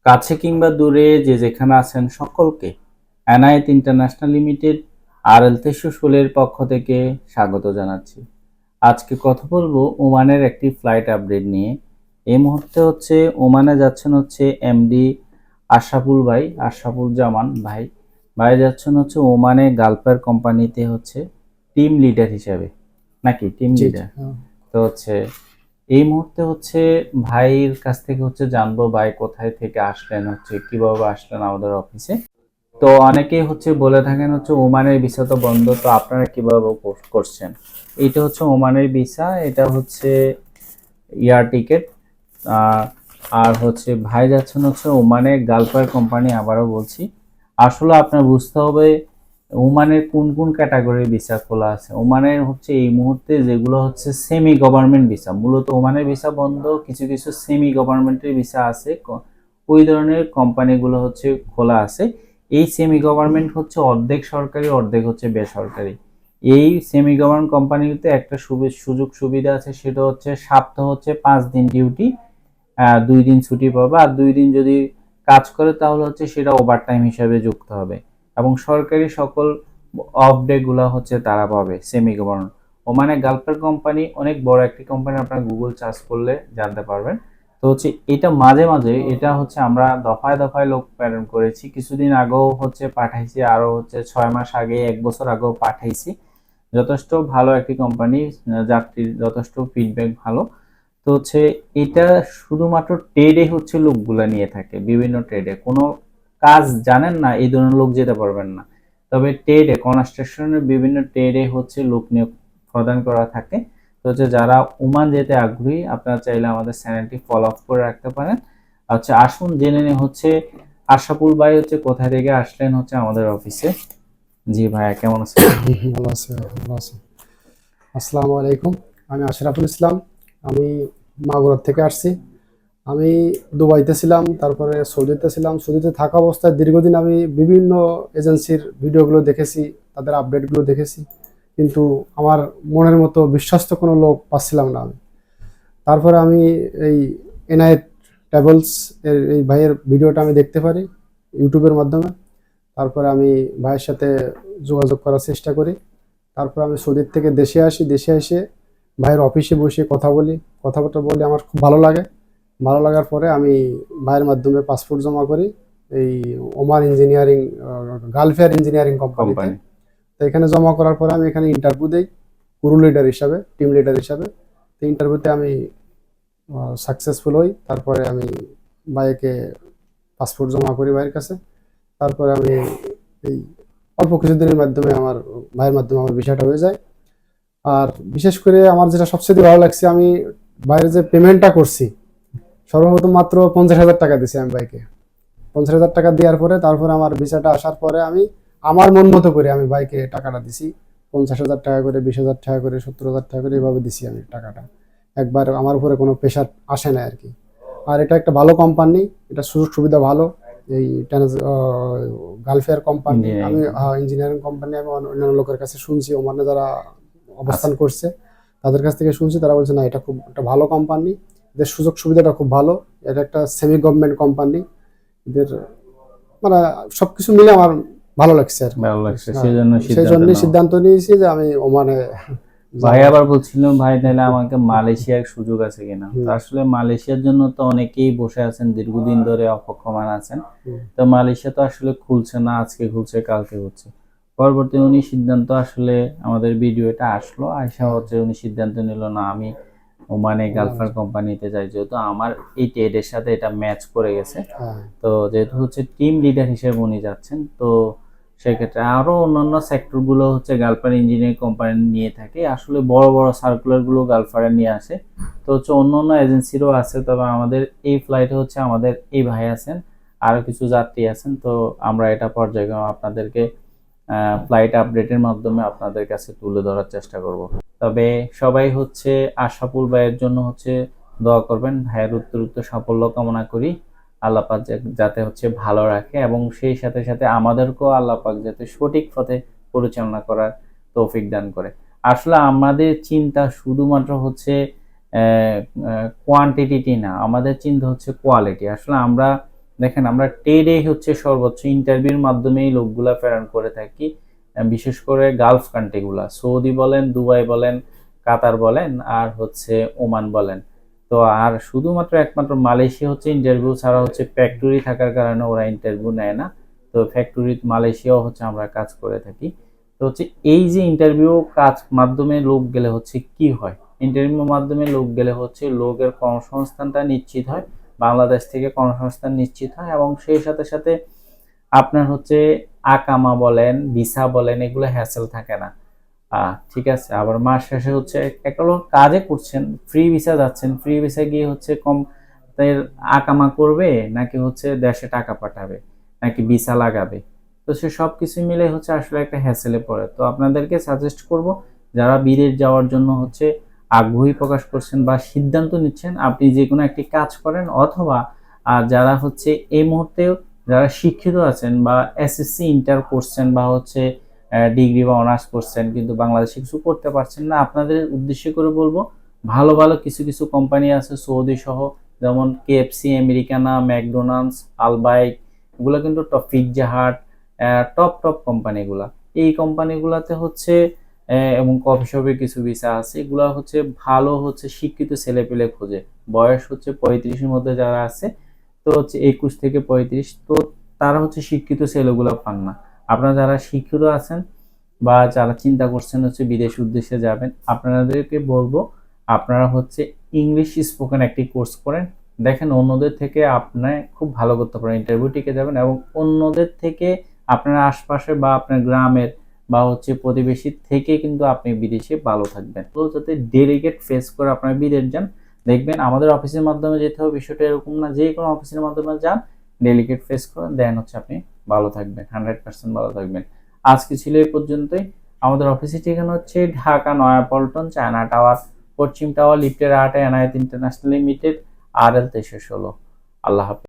কাছে কিংবা দূরে যে যেখানে আছেন সকলকে এনায়েত ইন্টারন্যাশনাল লিমিটেড RL 316 পক্ষ থেকে স্বাগত জানাচ্ছি। আজকে কথা বলবো ওমানের একটি ফ্লাইট আপডেট নিয়ে। এই মুহূর্তে ওমানে যাচ্ছেন এমডি আশরাফুল জামান ভাই যাচ্ছেন ওমানে গালফের কোম্পানিতে টিম লিডার হিসেবে, নাকি টিম জি, জি, লিডার। তো এই মুহূর্তে ভাইয়ের কাছ থেকে জানবো ভাই কোথায় থেকে আসলেন, কিভাবে আসলেন আমাদের অফিসে। তো অনেকেই বলে থাকেন ওমানের ভিসা তো বন্ধ, তো আপনারা কিভাবে করছেন। এটা ওমানের ভিসা, এটা এয়ার টিকেট। আর ভাই যাচ্ছেন ওমানে গালফের কোম্পানি। আবারও বলছি, আসলে আপনার বুঝতে হবে ওমানের কোন কোন ক্যাটাগরির ভিসা খোলা আছে। ওমানের এই মুহূর্তে যেগুলো সেমি গভর্নমেন্ট ভিসা, মূলত ওমানের ভিসা বন্ধ, কিছু কিছু সেমি গভর্নমেন্টের ভিসা আছে, ওই ধরনের কোম্পানিগুলো খোলা আছে। এই সেমি গভর্নমেন্ট অর্ধেক সরকারি অর্ধেক বেসরকারি। এই সেমি গভর্নমেন্ট কোম্পানিতে একটা সুযোগ সুবিধা আছে, সেটা সপ্তাহ 5 দিন ডিউটি, 2 দিন ছুটি পাবে। আর 2 দিন যদি কাজ করে তাহলে সেটা ওভারটাইম হিসাবে যুক্ত হবে, এবং সরকারি সকল অফ ডে গুলা তারা পাবে সেমি গভর্নমেন্ট। ওমানে গালফের কোম্পানি অনেক বড় একটি কোম্পানি, আপনারা গুগল সার্চ করলে জানতে পারবেন। তো এটা মাঝে মাঝে এটা আমরা দফায় দফায় লোক প্রেরণ করেছি। কিছুদিন আগেও পাঠাইছি, আরো 6 মাস আগে, 1 বছর আগেও পাঠাইছি। যথেষ্ট ভালো একটি কোম্পানি, যাত্রীর যথেষ্ট ফিডব্যাক ভালো। তো এটা শুধুমাত্র ট্রেডে লোকগুলা নিয়ে থাকে, বিভিন্ন ট্রেডে। কোনো কাজ জানেন না এই ধরনের লোক যেতে পারবেন না, তবে ট্রেডে কনস্ট্রাকশনের বিভিন্ন ট্রেডে লোক নিয়োগ প্রদান করা থাকে। তো যারা ওমান যেতে আগ্রহী, আপনারা চাইলে আমাদের চ্যানেলটি ফলো আপ করে রাখতে পারেন। আসুন জেনে নে আশরাফুল ভাই কোথা থেকে আসলেন আমাদের অফিসে। জি ভাইয়া, কেমন আছেন? ভালো আছে, ভালো আছে। আসসালামু আলাইকুম। আমি আশরাফুল ইসলাম। আমি মাগুরা থেকে আসছি। আমি দুবাইতে ছিলাম, তারপরে সৌদিতে ছিলাম। সৌদিতে থাকা অবস্থায় দীর্ঘদিন আমি বিভিন্ন এজেন্সির ভিডিওগুলো দেখেছি, তাদের আপডেটগুলো দেখেছি, কিন্তু আমার মনের মতো বিশ্বস্ত কোনো লোক পাচ্ছিলাম না আমি। তারপরে আমি এই এনায়েত ট্রাভেলস এর এই ভাইয়ের ভিডিওটা আমি দেখতে পারি ইউটিউবের মাধ্যমে। তারপরে আমি ভাইয়ের সাথে যোগাযোগ করার চেষ্টা করি। তারপর আমি সৌদির থেকে দেশে আসি। দেশে এসে ভাইয়ের অফিসে বসে কথাবার্তা বলি, আমার খুব ভালো লাগে। ভালো লাগার পরে আমি ভাইয়ের মাধ্যমে পাসপোর্ট জমা করি এই ওমান ইঞ্জিনিয়ারিং, গালফেয়ার ইঞ্জিনিয়ারিং কোম্পানিতে। তো এখানে জমা করার পরে আমি এখানে ইন্টারভিউ দিই ক্রু লিডার হিসাবে, টিম লিডার হিসাবে। তো ইন্টারভিউতে আমি সাকসেসফুল হই। তারপরে আমি ভাইকে পাসপোর্ট জমা করি ভাইয়ের কাছে। তারপরে আমি এই অল্প কিছুদিনের মাধ্যমে ভাইয়ের মাধ্যমে আমার বিষয়টা হয়ে যায়। আর বিশেষ করে আমার যেটা সবচেয়ে ভালো লাগছে, আমি বাইরে যে পেমেন্টটা করছি, সর্বপ্রথম মাত্র 50,000 টাকা দিছি আমি ভাইকে। 50,000 টাকা দেওয়ার পরে তারপরে আমার ভিসাটা আসার পরে আমি আমার মন মতো করে আমি ভাইকে টাকাটা দিছি। 50,000 টাকা করে, 20,000 টাকা করে, 70,000 টাকা করে, এভাবে দিছি আমি টাকাটা। একবার আমার উপরে কোনো প্রেশার আসে না আর কি। আর এটা একটা ভালো কোম্পানি, এটা সুযোগ সুবিধা ভালো। এই গালফেয়ার কোম্পানি, আমি ইঞ্জিনিয়ারিং কোম্পানি, আমি অন্যান্য লোকের কাছে শুনছি, ওমানে যারা অবস্থান করছে তাদের কাছ থেকে শুনছি, তারা বলছে না এটা খুব একটা ভালো কোম্পানি, এদের সুযোগ সুবিধাটা খুব ভালো। এটা একটা সেমি গভর্নমেন্ট কোম্পানি, এদের মানে সবকিছু মিলে আমার ভালো লাগছে আর ভালো লাগছে, সেই জন্য সিদ্ধান্ত নিয়েছি যে আমি ওমানে। ভাই আবার বলছিলাম, ভাই তাহলে আমাকে মালয়েশিয়ার সুযোগ আছে কিনা। তো আসলে মালয়েশিয়ার জন্য তো অনেকেই বসে আছেন, দীর্ঘদিন ধরে অপেক্ষমান আছেন। তো মালয়েশিয়া তো আসলে খুলছে না, আজকে খুলছে কালকে হচ্ছে। পরবর্তী উনি সিদ্ধান্ত, আসলে আমাদের ভিডিওটা আসলো, আয়সা উনি সিদ্ধান্ত নিল না আমি ওমানে গালফার কোম্পানিতে যাই, যেহেতু আমার এই ট্রেডের সাথে এটা ম্যাচ করে গেছে। তো যেহেতু টিম লিডার হিসেবে উনি যাচ্ছেন, তো সেক্ষেত্রে আরো অন্যান্য সেক্টর গুলো গালফার ইঞ্জিনিয়ারিং কোম্পানি নিয়ে থাকে। আসলে বড় বড় সার্কুলার গুলো গালফারে নিয়ে আসে। তো অন্য অন্য এজেন্সিরও আছে, তবে আমাদের এই ফ্লাইটে আমাদের এই ভাই আছেন, আরো কিছু যাত্রী আছেন। তো আমরা এটা পর্যায়ক্রমে আপনাদেরকে ফ্লাইট আপডেটের মাধ্যমে আপনাদের কাছে তুলে ধরার চেষ্টা করব। তবে সবাই আশরাফুল ভাইয়ের জন্য দোয়া করবেন। ভাইয়ের উত্তরোত্তর সাফল্য কামনা করি। আল্লাহ পাক যাতে ভালো রাখে, এবং সেই সাথে সাথে আমাদেরকেও আল্লাহ পাক যাতে সঠিক পথে পরিচালনা করার তৌফিক দান করে। আসলে আমাদের চিন্তা শুধুমাত্র কোয়ান্টিটি না, আমাদের চিন্তা কোয়ালিটি। আসলে আমরা দেখেন আমরা টেডে হচ্ছে সর্বোচ্চ ইন্টারভিউর মাধ্যমেই লোকগুলা প্রেরণ করে থাকি, বিশেষ করে গালফ কান্ট্রিগুলা, সৌদি বলেন, দুবাই বলেন, কাতার বলেন, আর হচ্ছে ওমান বলেন। তো আর শুধুমাত্র একমাত্র মালয়েশিয়া হচ্ছে ইন্টারভিউ ছাড়া হচ্ছে ফ্যাক্টরি থাকার কারণে ওরা ইন্টারভিউ নেয় না। তো ফ্যাক্টরি মালয়েশিয়াও হচ্ছে আমরা কাজ করে থাকি। তো হচ্ছে এই যে ইন্টারভিউ কাজ মাধ্যমে লোক গেলে হচ্ছে কি হয়, ইন্টারভিউর মাধ্যমে লোক গেলে হচ্ছে লোকের কর্মসংস্থানটা নিশ্চিত হয়, বাংলাদেশ থেকে কর্মসংস্থান নিশ্চিত হয়, এবং সেই সাথে সাথে আপনার হচ্ছে আকামা বলেন, ভিসা বলেন, এগুলো হ্যাসেল থাকে না। ঠিক আছে। আবার মাস শেষে হচ্ছে একটা লোক কাজে করছেন, ফ্রি ভিসা যাচ্ছেন, ফ্রি ভিসা গিয়ে হচ্ছে কম তাদের আকামা করবে, নাকি হচ্ছে দেশে টাকা পাঠাবে, নাকি ভিসা লাগাবে। তো সে সব কিছু মিলে হচ্ছে আসলে একটা হ্যাসেলে পড়ে। তো আপনাদেরকে সাজেস্ট করব, যারা বিদেশ যাওয়ার জন্য হচ্ছে আগ্রহী প্রকাশ করছেন বা সিদ্ধান্ত নিচ্ছেন, আপনি যে কোনো একটি কাজ করেন, অথবা যারা হচ্ছে এই মুহূর্তে যারা শিক্ষিত আছেন বা এসএসসি ইন্টার করছেন বা হচ্ছে ডিগ্রি বা অনার্স করছেন কিন্তু বাংলাদেশে কিছু করতে পারছেন না, আপনাদের উদ্দেশ্য করে বলবো, ভালো ভালো কিছু কিছু কোম্পানি আছে সৌদি সহ, যেমন কেএফসি, আমেরিকানা, ম্যাকডোনাল্ডস, আলবাইক, এগুলো কিন্তু top, Pizza Hut, top top কোম্পানিগুলা। এই কোম্পানিগুলাতে হচ্ছে এবং কফি শপে কিছু ভিসা আছে, এগুলা হচ্ছে ভালো হচ্ছে শিক্ষিত ছেলেপেলে খোঁজে, বয়স হচ্ছে 35-এর মধ্যে যারা আছে, তো হচ্ছে 21 থেকে 35, তো তারা হচ্ছে শিক্ষিত ছেলেগুলো পান না। আপনারা যারা শিক্ষিত আছেন বা যারা চিন্তা করছেন হচ্ছে বিদেশ উদ্দেশ্যে যাবেন, আপনাদেরকে বলবো আপনারা হচ্ছে ইংলিশ স্পোকেন একটি কোর্স করেন। দেখেন অন্যদের থেকে আপনি খুব ভালো করতে পারেন, ইন্টারভিউ টিকে যাবেন, এবং অন্যদের থেকে আপনার আশপাশে বা আপনার গ্রামের বা হচ্ছে প্রতিবেশী থেকে কিন্তু আপনি বিদেশে ভালো থাকবেন। তো যাতে ডেলিগেট ফেস করে আপনারা বিদেশ যান, দেখবেন আমাদের অফিসের মাধ্যমে যেতে হবে বিষয়টা এরকম না, যে কোনো অফিসের মাধ্যমে যান, ডেলিগেট ফেস করেন, দেন হচ্ছে আপনি ভালো থাকবেন, 100% ভালো থাকবেন। আজকে ছিল এই পর্যন্তই। আমাদের অফিসের ঠিকানা হচ্ছে ঢাকা নয়াপল্টন, চায়না টাওয়ার, পশ্চিম টাওয়ার, লিফটের 8, এনায়েত ইন্টারন্যাশনাল লিমিটেড, RL 2316। আল্লাহ হাফেজ।